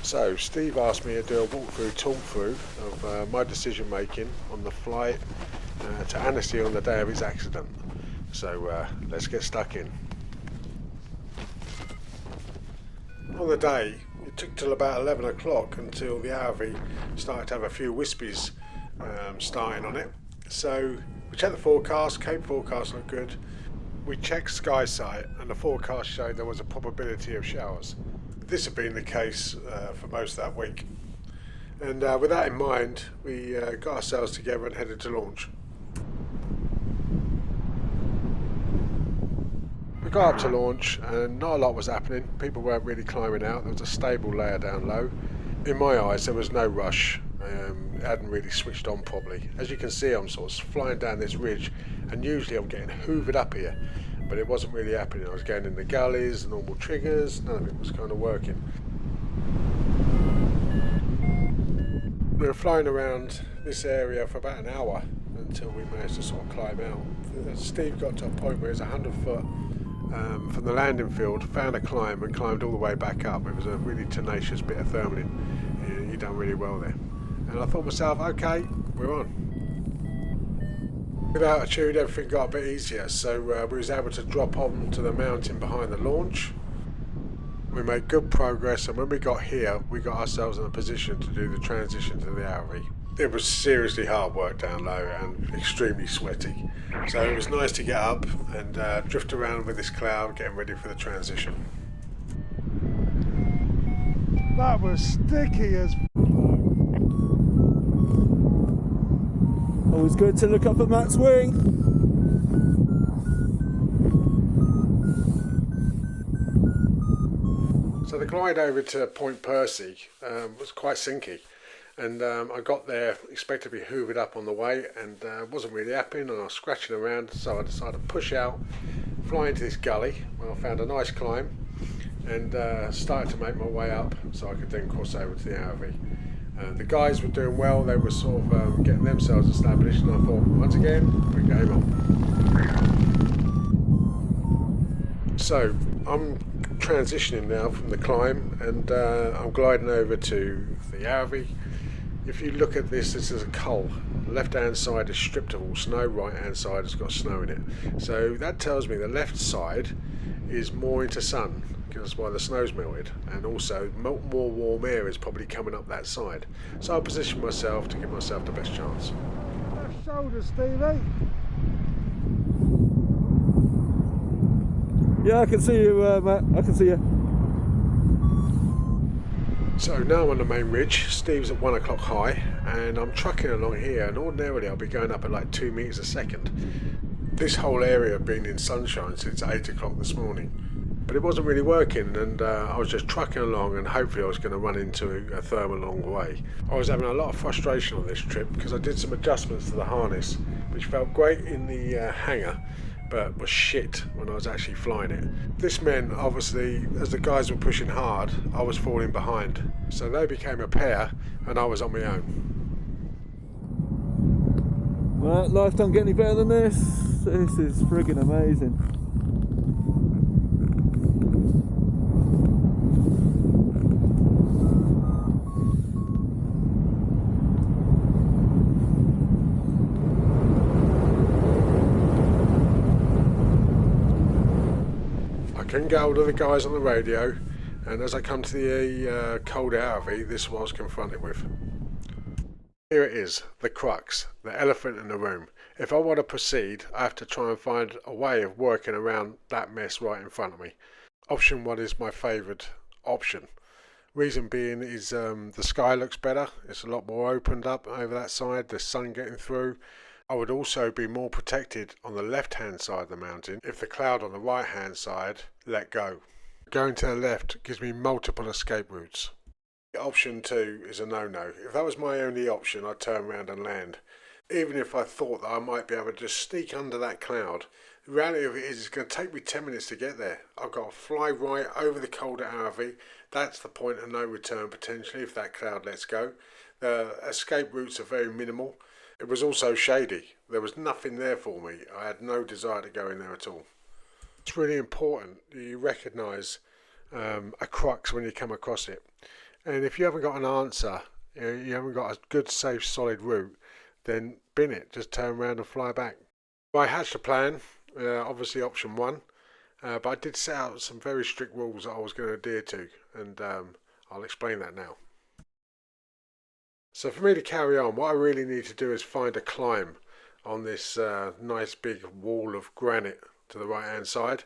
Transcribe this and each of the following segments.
So Steve asked me to do a walkthrough, talk-through of my decision making on the flight to Annecy on the day of his accident. So let's get stuck in. On the day, it took till about 11 o'clock until the RV started to have a few wispies starting on it. So we checked the forecast, Cape forecast looked good. We checked SkySight and the forecast showed there was a probability of showers. This had been the case for most of that week. And with that in mind, we got ourselves together and headed to launch. We got up to launch and not a lot was happening. People weren't really climbing out. There was a stable layer down low. In my eyes, there was no rush. It hadn't really switched on properly. As you can see, I'm sort of flying down this ridge and usually I'm getting hoovered up here. But it wasn't really happening. I was going in the gullies, the normal triggers, none of it was kind of working. We were flying around this area for about an hour until we managed to sort of climb out. Steve got to a point where it was 100 foot from the landing field, found a climb and climbed all the way back up. It was a really tenacious bit of thermaling. He done really well there. And I thought to myself, okay, we're on. With altitude, everything got a bit easier, so we was able to drop on to the mountain behind the launch. We made good progress, and when we got here, we got ourselves in a position to do the transition to the RV. It was seriously hard work down low and extremely sweaty, so it was nice to get up and drift around with this cloud, getting ready for the transition. That was sticky as Always good to look up at Matt's wing. So the glide over to Point Percy was quite sinky, and I got there expected to be hoovered up on the way and wasn't really happening, and I was scratching around, so I decided to push out, fly into this gully where I found a nice climb and started to make my way up so I could then cross over to the RV. The guys were doing well, they were sort of getting themselves established, and I thought, once again, we're game on. So, I'm transitioning now from the climb, and I'm gliding over to the RV. If you look at this, this is a cull. The left hand side is stripped of all snow, right hand side has got snow in it. So that tells me the left side is more into sun, because that's why the snow's melted, and also more warm air is probably coming up that side. So I'll position myself to give myself the best chance. Left shoulder, Stevie. Yeah, I can see you, Matt. I can see you. So now I'm on the main ridge. Steve's at 1 o'clock high, and I'm trucking along here, and ordinarily I'll be going up at like 2 meters a second. This whole area had been in sunshine since 8 o'clock this morning, but it wasn't really working, and I was just trucking along, and hopefully I was going to run into a thermal along the way. I was having a lot of frustration on this trip because I did some adjustments to the harness, which felt great in the hangar, but was shit when I was actually flying it. This meant, obviously, as the guys were pushing hard, I was falling behind. So they became a pair, and I was on my own. Well, life don't get any better than this. This is friggin' amazing. I couldn't get hold of the guys on the radio, and as I come to the cold RV, this is what I was confronted with. Here it is, the crux, the elephant in the room. If I want to proceed, I have to try and find a way of working around that mess right in front of me. Option 1 is my favoured option. Reason being is the sky looks better, it's a lot more opened up over that side, the sun getting through. I would also be more protected on the left hand side of the mountain if the cloud on the right hand side let go. Going to the left gives me multiple escape routes. Option 2 is a no-no. If that was my only option, I'd turn around and land. Even if I thought that I might be able to just sneak under that cloud, the reality of it is it's going to take me 10 minutes to get there. I've got to fly right over the colder RV. That's the point of no return potentially if that cloud lets go. The escape routes are very minimal. It was also shady. There was nothing there for me. I had no desire to go in there at all. It's really important that you recognise a crux when you come across it. And if you haven't got an answer, you haven't got a good, safe, solid route, then bin it. Just turn around and fly back. I hatched a plan, obviously option one, but I did set out some very strict rules that I was going to adhere to, and I'll explain that now. So for me to carry on, what I really need to do is find a climb on this nice big wall of granite to the right hand side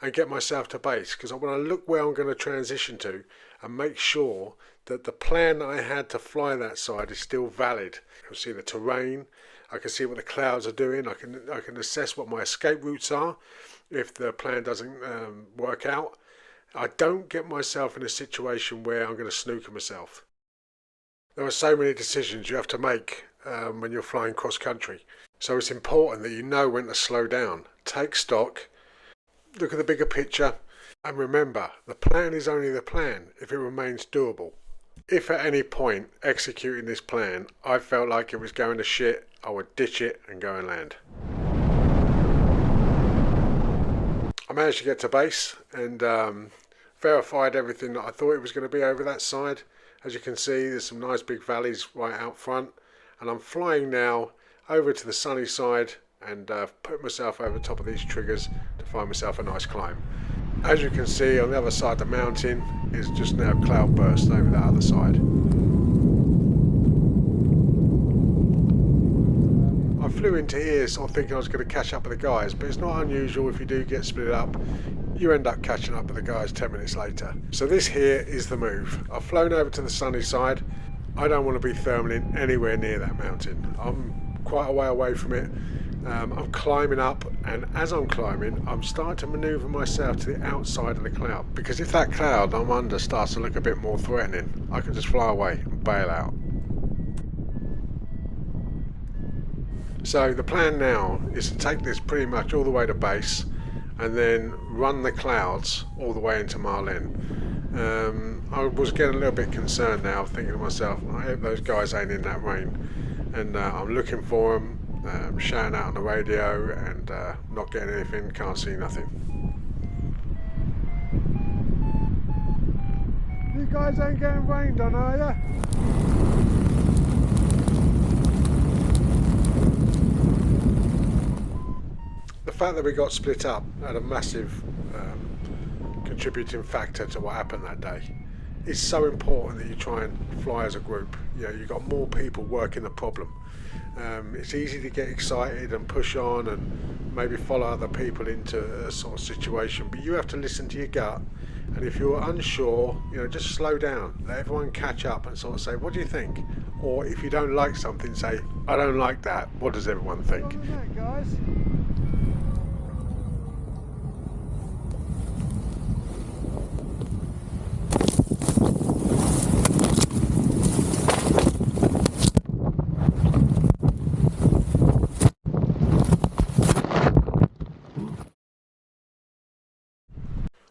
and get myself to base, because I want to look where I'm going to transition to and make sure that the plan I had to fly that side is still valid. I can see the terrain, I can see what the clouds are doing, I can assess what my escape routes are if the plan doesn't work out. I don't get myself in a situation where I'm going to snooker myself. There are so many decisions you have to make when you're flying cross country. So it's important that you know when to slow down, take stock, look at the bigger picture, and remember, the plan is only the plan if it remains doable. If at any point executing this plan I felt like it was going to shit, I would ditch it and go and land. I managed to get to base and verified everything that I thought it was going to be over that side. As you can see, there's some nice big valleys right out front, and I'm flying now over to the sunny side and put myself over the top of these triggers to find myself a nice climb. As you can see, on the other side of the mountain is just now cloud burst over that other side. I flew into here sort of thinking I was going to catch up with the guys, but it's not unusual if you do get split up. You end up catching up with the guys 10 minutes later. So this here is the move. I've flown over to the sunny side. I don't want to be thermaling anywhere near that mountain. I'm quite a way away from it. I'm climbing up, and as I'm climbing, I'm starting to manoeuvre myself to the outside of the cloud, because if that cloud I'm under starts to look a bit more threatening, I can just fly away and bail out. So the plan now is to take this pretty much all the way to base and then run the clouds all the way into Marlin. I was getting a little bit concerned now, thinking to myself, I hope those guys ain't in that rain, and I'm looking for them, shouting out on the radio and not getting anything, can't see nothing. You guys ain't getting rained on, are ya? The fact that we got split up had a massive contributing factor to what happened that day. It's so important that you try and fly as a group. You know, you've got more people working the problem. It's easy to get excited and push on and maybe follow other people into a sort of situation, but you have to listen to your gut, and if you're unsure, you know, just slow down, let everyone catch up and sort of say, what do you think? Or if you don't like something, say, I don't like that, what does everyone think? Guys?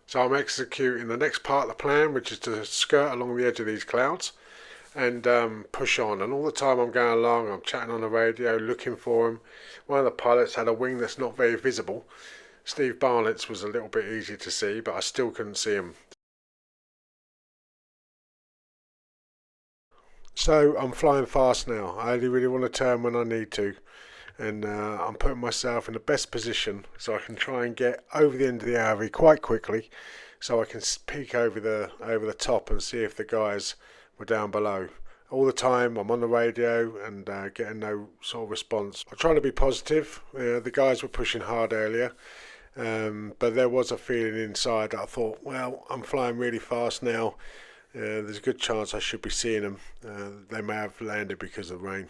So I'm executing the next part of the plan, which is to skirt along the edge of these clouds and push on. And all the time I'm going along, I'm chatting on the radio, looking for them. One of the pilots had a wing that's not very visible. Steve Barnett's was a little bit easy to see, but I still couldn't see him. So I'm flying fast now. I only really want to turn when I need to. And I'm putting myself in the best position so I can try and get over the end of the RV quite quickly, so I can peek over the top and see if the guys were down below. All the time I'm on the radio and getting no sort of response. I'm trying to be positive. The guys were pushing hard earlier, but there was a feeling inside that I thought, well, I'm flying really fast now. There's a good chance I should be seeing them. They may have landed because of rain.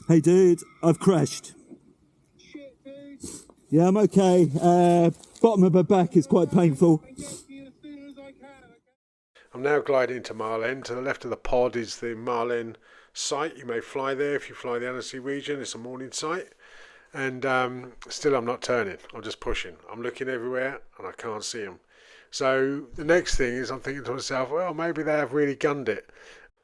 Hey dude, I've crashed. Shit, dude. Yeah, I'm okay. Bottom of my back is quite painful. I'm now gliding to Marlin. To the left of the pod is the Marlin site. You may fly there if you fly the Annecy region. It's a morning site. And still I'm not turning. I'm just pushing. I'm looking everywhere and I can't see them. So the next thing is I'm thinking to myself, well, maybe they have really gunned it.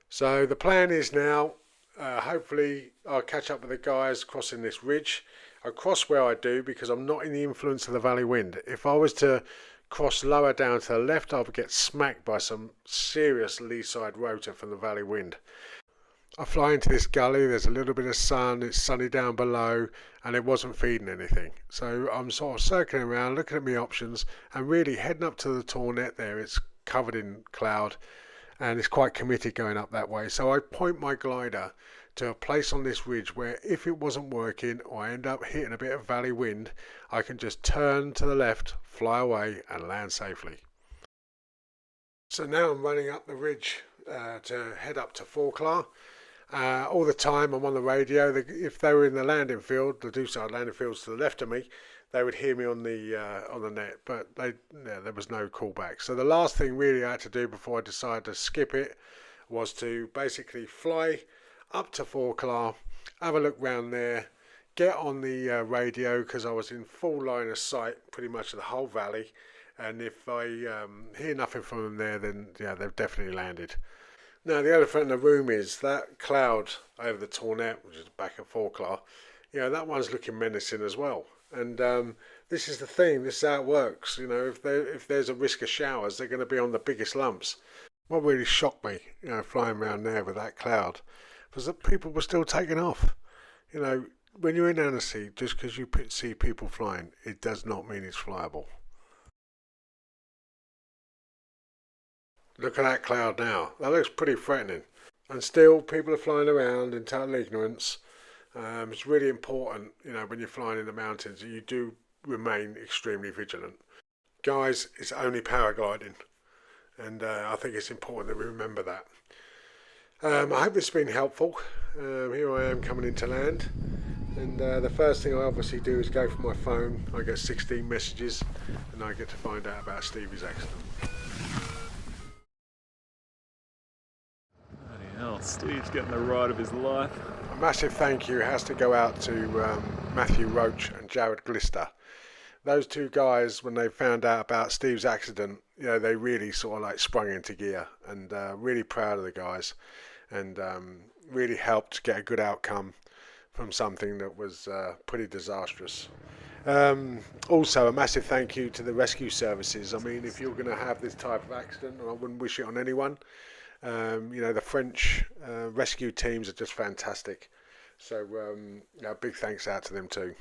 So the plan is now, hopefully I'll catch up with the guys crossing this ridge. I cross where I do because I'm not in the influence of the valley wind. If I was to cross lower down to the left, I would get smacked by some serious lee side rotor from the valley wind. I fly into this gully, there's a little bit of sun, it's sunny down below, and it wasn't feeding anything. So I'm sort of circling around, looking at my options, and really heading up to the Tornet there. It's covered in cloud, and it's quite committed going up that way. So I point my glider to a place on this ridge where if it wasn't working, or I end up hitting a bit of valley wind, I can just turn to the left, fly away, and land safely. So now I'm running up the ridge to head up to Forklar. All the time I'm on the radio. If they were in the landing field, the Doorside landing fields to the left of me, they would hear me on the net, but there was no callback. So the last thing really I had to do before I decided to skip it was to basically fly up to Forklar, have a look round there, get on the radio because I was in full line of sight pretty much of the whole valley, and if I hear nothing from them there, then yeah, they've definitely landed. Now, the elephant in the room is that cloud over the Tornet, which is back at Forklar. That one's looking menacing as well. And this is the thing, this is how it works. If there's a risk of showers, they're going to be on the biggest lumps. What really shocked me, flying around there with that cloud, was that people were still taking off. When you're in Annecy, just because you see people flying, it does not mean it's flyable. Look at that cloud now. That looks pretty threatening. And still, people are flying around in total ignorance. It's really important, when you're flying in the mountains, that you do remain extremely vigilant. Guys, it's only paragliding. And I think it's important that we remember that. I hope it's been helpful. Here I am coming into land. And the first thing I obviously do is go for my phone. I get 16 messages and I get to find out about Stevie's accident. Steve's getting the ride of his life. A massive thank you has to go out to Matthew Roach and Jared Glister. Those two guys, when they found out about Steve's accident, they really sort of like sprung into gear, and really proud of the guys, and really helped get a good outcome from something that was pretty disastrous. Also, a massive thank you to the rescue services. I mean, if you're going to have this type of accident, and I wouldn't wish it on anyone, the French rescue teams are just fantastic. So big thanks out to them too.